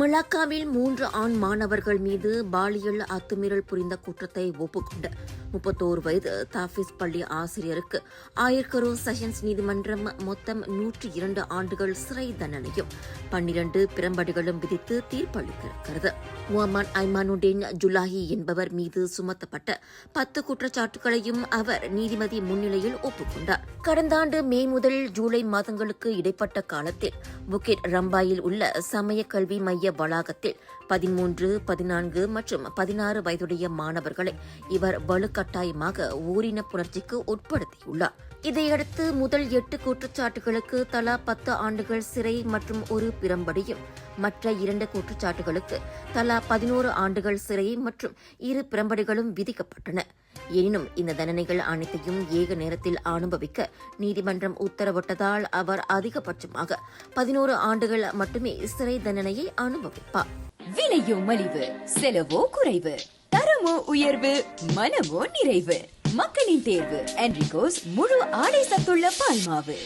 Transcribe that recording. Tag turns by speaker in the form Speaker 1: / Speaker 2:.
Speaker 1: மலாக்காவில் 3 ஆண் மாணவர்கள் மீது பாலியல் அத்துமீறல் புரிந்த குற்றத்தை ஒப்புக்கொண்ட 31 வயது tahfiz பள்ளி ஆசிரியருக்கு ஆயர்கரோ செஷன்ஸ் நீதிமன்றம் மொத்தம் 102 ஆண்டுகள் சிறை தண்டனையும் 12 பிரம்படிகளும் விதித்து தீர்ப்பளித்திருக்கிறது. முகமது ஐமானுடீன் ஜுலாஹி என்பவர் மீது சுமத்தப்பட்ட 10 குற்றச்சாட்டுகளையும் அவர் நீதிபதி முன்னிலையில் ஒப்புக்கொண்டார். கடந்த ஆண்டு மே முதல் ஜூலை மாதங்களுக்கு இடைப்பட்ட காலத்தில் புக்கிட் ரம்பாயில் உள்ள சமய கல்வி மைய வளாகத்தில் 13, 14 மற்றும் 16 வயதுடைய மாணவர்களை இவர் வலுக்கட்டாயமாக ஓரின புணர்ச்சிக்கு உட்படுத்தியுள்ளார். இதையடுத்து முதல் 8 குற்றச்சாட்டுகளுக்கு தலா 10 ஆண்டுகள் சிறை மற்றும் ஒரு பிரம்படியும், மற்ற 2 குற்றச்சாட்டுகளுக்கு தலா 11 ஆண்டுகள் சிறை மற்றும் 2 பிரம்படிகளும் விதிக்கப்பட்டன. எனினும் இந்த தண்டனைகள் அனைத்தையும் ஏக நேரத்தில் அனுபவிக்க நீதிமன்றம் உத்தரவிட்டதால் அவர் அதிகபட்சமாக 11 ஆண்டுகள் மட்டுமே சிறை தண்டனையை அனுபவிப்பார்.
Speaker 2: விலையோ மலிவு, செலவோ குறைவு, தரமோ உயர்வு, மனமோ நிறைவு. மக்களின் தேர்வு என்ரிகோஸ் முழு ஆடை சத்துள்ள பால்மாவு.